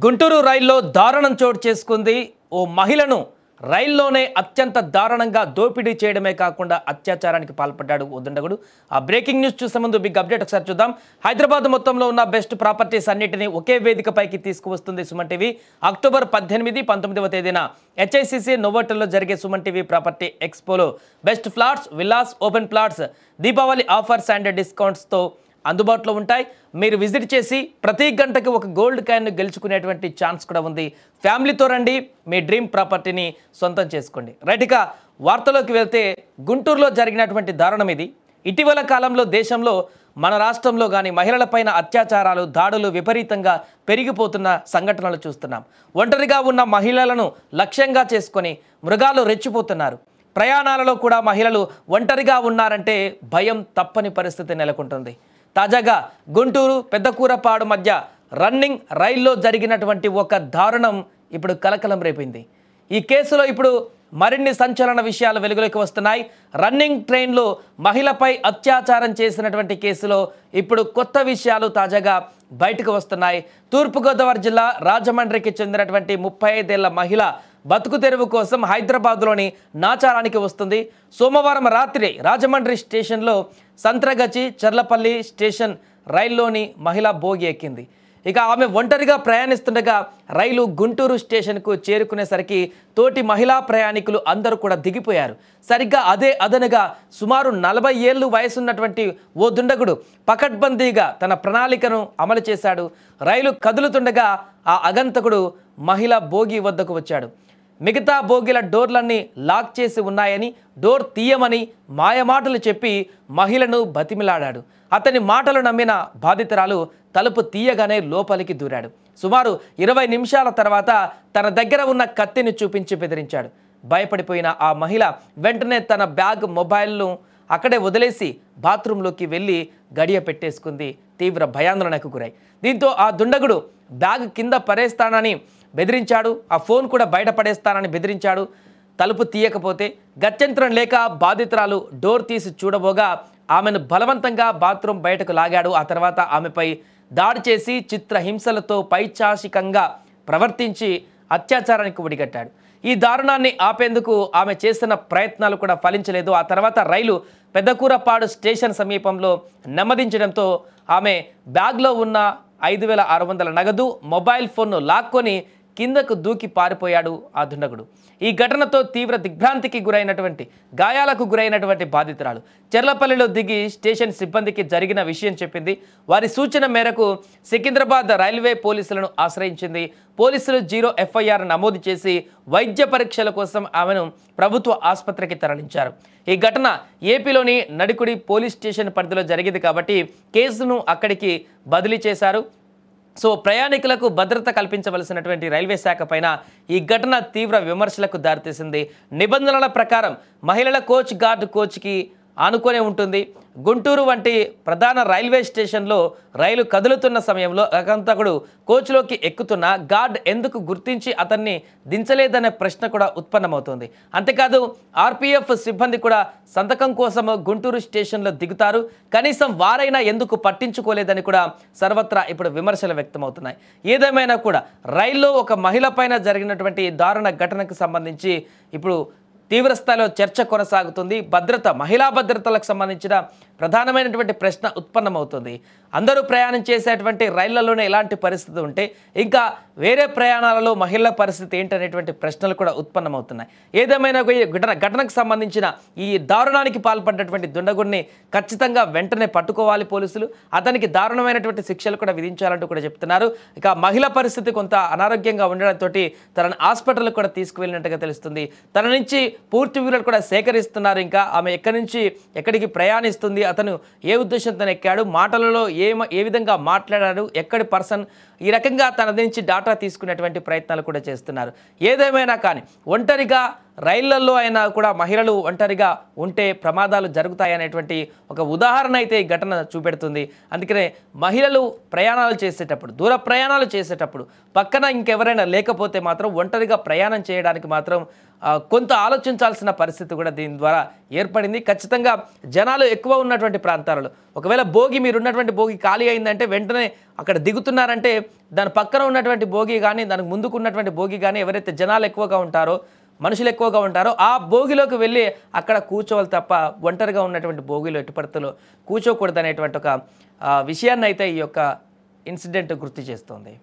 గుంటూరు రైల్లో దారుణం చోటు చేసుకుంది. ఓ మహిళను రైల్లోనే అత్యంత దారుణంగా దోపిడీ చేయడమే కాకుండా అత్యాచారానికి పాల్పడ్డాడు ఓ దుండగుడు. ఆ బ్రేకింగ్ న్యూస్ చూసే ముందు బిగ్ అప్డేట్ ఒకసారి చూద్దాం. హైదరాబాద్ మొత్తంలో ఉన్న బెస్ట్ ప్రాపర్టీస్ అన్నిటిని ఒకే వేదికపైకి తీసుకువస్తుంది సుమన్ టీవీ. అక్టోబర్ 18, 19వ తేదీన హెచ్ఐసిసి నోవోటల్లో జరిగే సుమన్ టీవీ ప్రాపర్టీ ఎక్స్పోలో best flats, villas, open plots Deepavali offers and డిస్కౌంట్స్తో అందుబాటులో ఉంటాయి. మీరు విజిట్ చేసి ప్రతి గంటకి ఒక గోల్డ్ కాయిన్ గెలుచుకునేటువంటి ఛాన్స్ కూడా ఉంది. ఫ్యామిలీతో రండి, మీ డ్రీమ్ ప్రాపర్టీని సొంతం చేసుకోండి. రైట్, ఇక వార్తలోకి వెళ్తే గుంటూరులో జరిగినటువంటి దారుణం ఇది. ఇటీవల కాలంలో దేశంలో మన రాష్ట్రంలో కానీ మహిళలపైన అత్యాచారాలు, దాడులు విపరీతంగా పెరిగిపోతున్న సంఘటనలు చూస్తున్నాం. ఒంటరిగా ఉన్న మహిళలను లక్ష్యంగా చేసుకొని మృగాలు రెచ్చిపోతున్నారు. ప్రయాణాలలో కూడా మహిళలు ఒంటరిగా ఉన్నారంటే భయం తప్పని పరిస్థితి నెలకొంటుంది. తాజాగా గుంటూరు పెద్దకూరపాడు మధ్య రన్నింగ్ రైల్లో జరిగినటువంటి ఒక దారుణం ఇప్పుడు కలకలం రేపింది. ఈ కేసులో ఇప్పుడు మరిన్ని సంచలన విషయాలు వెలుగులోకి వస్తున్నాయి. రన్నింగ్ ట్రైన్లో మహిళపై అత్యాచారం చేసినటువంటి కేసులో ఇప్పుడు కొత్త విషయాలు తాజాగా బయటకు వస్తున్నాయి. తూర్పుగోదావరి జిల్లా రాజమండ్రికి చెందినటువంటి 35 ఏళ్ల మహిళ బతుకు తెరువు కోసం హైదరాబాద్లోని నాచారానికి వస్తుంది. సోమవారం రాత్రి రాజమండ్రి స్టేషన్లో సంత్రగచి చర్లపల్లి స్టేషన్ రైల్లోని మహిళ బోగి ఎక్కింది. ఇక ఆమె ఒంటరిగా ప్రయాణిస్తుండగా రైలు గుంటూరు స్టేషన్కు చేరుకునేసరికి తోటి మహిళా ప్రయాణికులు అందరూ కూడా దిగిపోయారు. సరిగ్గా అదే అదనుగా సుమారు 40 ఏళ్ళు వయసున్నటువంటి ఓ దుండగుడు పకడ్బందీగా తన ప్రణాళికను అమలు చేశాడు. రైలు కదులుతుండగా ఆ అగంతకుడు మహిళ బోగి వద్దకు వచ్చాడు. మిగతా బోగిల డోర్లన్నీ లాక్ చేసి ఉన్నాయని, డోర్ తీయమని మాయమాటలు చెప్పి మహిళను బతిమిలాడాడు. అతని మాటలు నమ్మిన బాధితురాలు తలుపు తీయగానే లోపలికి దూరాడు. సుమారు 20 నిమిషాల తర్వాత తన దగ్గర ఉన్న కత్తిని చూపించి బెదిరించాడు. భయపడిపోయిన ఆ మహిళ వెంటనే తన బ్యాగ్, మొబైల్ను అక్కడే వదిలేసి బాత్రూంలోకి వెళ్ళి గడియ పెట్టేసుకుంది. తీవ్ర భయాందోళనకు గురై దీంతో ఆ దుండగుడు బ్యాగ్ కింద పడేస్తానని బెదిరించాడు. ఆ ఫోన్ కూడా బయట పడేస్తానని బెదిరించాడు. తలుపు తీయకపోతే గత్యంతరం లేక బాధితురాలు డోర్ తీసి చూడబోగా ఆమెను బలవంతంగా బాత్రూం బయటకు లాగాడు. ఆ తర్వాత ఆమెపై దాడి చేసి చిత్రహింసలతో పైచాసికంగా ప్రవర్తించి అత్యాచారానికి ఒడిగట్టాడు. ఈ దారుణాన్ని ఆపేందుకు ఆమె చేసిన ప్రయత్నాలు కూడా ఫలించలేదు. ఆ తర్వాత రైలు పెద్దకూరపాడు స్టేషన్ సమీపంలో నెమ్మదించడంతో ఆమె బ్యాగ్లో ఉన్న 5,600 నగదు, మొబైల్ ఫోన్ను లాక్కొని కిందకు దూకి పారిపోయాడు ఆ దుండగుడు. ఈ ఘటనతో తీవ్ర దిగ్భ్రాంతికి గురైనటువంటి, గాయాలకు గురైనటువంటి బాధితురాలు చెర్లపల్లిలో దిగి స్టేషన్ సిబ్బందికి జరిగిన విషయం చెప్పింది. వారి సూచన మేరకు సికింద్రాబాద్ రైల్వే పోలీసులను ఆశ్రయించింది. పోలీసులు 0 FIR నమోదు చేసి వైద్య పరీక్షల కోసం ఆమెను ప్రభుత్వ ఆసుపత్రికి తరలించారు. ఈ ఘటన ఏపీలోని నడికుడి పోలీస్ స్టేషన్ పరిధిలో జరిగింది కాబట్టి కేసును అక్కడికి బదిలీ చేశారు. సో ప్రయాణికులకు భద్రత కల్పించవలసినటువంటి రైల్వే శాఖ పైన ఈ ఘటన తీవ్ర విమర్శలకు దారితీసింది. నిబంధనల ప్రకారం మహిళల కోచ్ గార్డ్ కోచ్కి ఆనుకొనే ఉంటుంది. గుంటూరు వంటి ప్రధాన రైల్వే స్టేషన్లో రైలు కదులుతున్న సమయంలో అగంతకుడు కోచ్లోకి ఎక్కుతున్న గార్డ్ ఎందుకు గుర్తించి అతన్ని దించలేదనే ప్రశ్న కూడా ఉత్పన్నమవుతుంది. అంతేకాదు RPF సిబ్బంది కూడా సంతకం కోసం గుంటూరు స్టేషన్లో దిగుతారు. కనీసం వారైనా ఎందుకు పట్టించుకోలేదని కూడా సర్వత్రా ఇప్పుడు విమర్శలు వ్యక్తమవుతున్నాయి. ఏదేమైనా కూడా రైల్లో ఒక మహిళ పైన జరిగినటువంటి దారుణ ఘటనకు సంబంధించి ఇప్పుడు తీవ్రస్థాయిలో చర్చ కొనసాగుతుంది. భద్రత, మహిళా భద్రతలకు సంబంధించిన ప్రధానమైనటువంటి ప్రశ్న ఉత్పన్నమవుతుంది. అందరూ ప్రయాణం చేసేటువంటి రైళ్లలోనే ఇలాంటి పరిస్థితి ఉంటే ఇంకా వేరే ప్రయాణాలలో మహిళల పరిస్థితి ఏంటనేటువంటి ప్రశ్నలు కూడా ఉత్పన్నమవుతున్నాయి. ఏదేమైనా ఘటనకు సంబంధించిన ఈ దారుణానికి పాల్పడ్డటువంటి దుండగుడిని ఖచ్చితంగా వెంటనే పట్టుకోవాలి పోలీసులు. అతనికి దారుణమైనటువంటి శిక్షలు కూడా విధించాలంటూ కూడా చెప్తున్నారు. ఇక మహిళ పరిస్థితి కొంత అనారోగ్యంగా ఉండడంతో తనను హాస్పిటల్కి కూడా తీసుకువెళ్ళినట్టుగా తెలుస్తుంది. తన నుంచి పూర్తి వివరాలు కూడా సేకరిస్తున్నారు. ఇంకా ఆమె ఎక్కడి నుంచి ఎక్కడికి ప్రయాణిస్తుంది, అతను ఏ ఉద్దేశంతో ఎక్కాడు, మాటలలో ఏ విధంగా మాట్లాడాడు, ఎక్కడి పర్సన్, ఈ రకంగా తన నుంచి డాటా తీసుకునేటువంటి ప్రయత్నాలు కూడా చేస్తున్నారు. ఏదేమైనా కానీ ఒంటరిగా రైళ్లలో అయినా కూడా మహిళలు ఒంటరిగా ఉంటే ప్రమాదాలు జరుగుతాయనేటువంటి ఒక ఉదాహరణ అయితే ఈ ఘటన చూపెడుతుంది. అందుకనే మహిళలు ప్రయాణాలు చేసేటప్పుడు, దూర ప్రయాణాలు చేసేటప్పుడు పక్కన ఇంకెవరైనా లేకపోతే మాత్రం ఒంటరిగా ప్రయాణం చేయడానికి మాత్రం కొంత ఆలోచించాల్సిన పరిస్థితి కూడా దీని ద్వారా ఏర్పడింది. ఖచ్చితంగా జనాలు ఎక్కువ ఉన్నటువంటి ప్రాంతాలలో ఒకవేళ బోగి మీరున్నటువంటి బోగి ఖాళీ అయిందంటే వెంటనే అక్కడ దిగుతున్నారంటే దాని పక్కన ఉన్నటువంటి బోగి కానీ దానికి ముందుకు ఉన్నటువంటి బోగి కానీ ఎవరైతే జనాలు ఎక్కువగా ఉంటారో మనుషులు ఎక్కువగా ఉంటారో ఆ బోగిలోకి వెళ్ళి అక్కడ కూర్చోవాలి తప్ప ఒంటరిగా ఉన్నటువంటి బోగిలో ఎట్టి పరిస్థితుల్లో కూర్చోకూడదు అనేటువంటి ఒక విషయాన్ని అయితే ఈ యొక్క ఇన్సిడెంట్ గుర్తు చేస్తోంది.